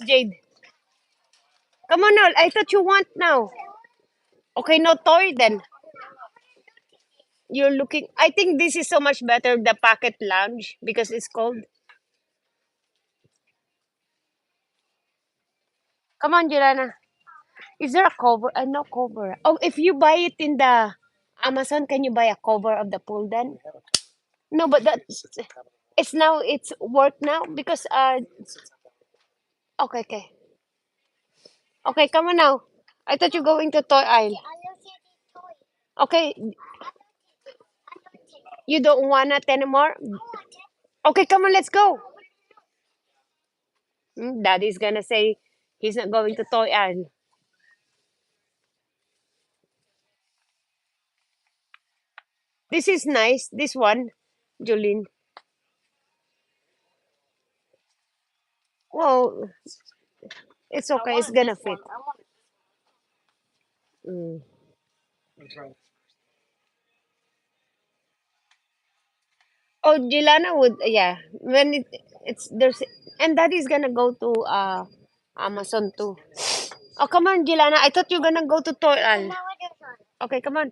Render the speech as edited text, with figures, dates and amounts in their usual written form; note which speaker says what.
Speaker 1: Jade. Come on now. I thought you want now. Okay, no toy then. You're looking. I think this is so much better, the Pocket Lounge, because it's cold. Come on, Jelana. Is there a cover? No cover. Oh, if you buy it in the Amazon, can you buy a cover of the pool then? No, but that's it's now it's work now because okay, okay. Okay, come on now. I thought you're going to toy aisle. Okay, you don't want it anymore? Okay, come on, let's go. Daddy's gonna say he's not going to toy aisle. This is nice. This one, Jolene. Well, it's okay. It's gonna fit. Mm. Oh, Jilana would, yeah. When it's there's and Daddy's gonna go to Amazon too. Oh, come on, Jilana. I thought you're gonna go to toy aisle. Okay, come on.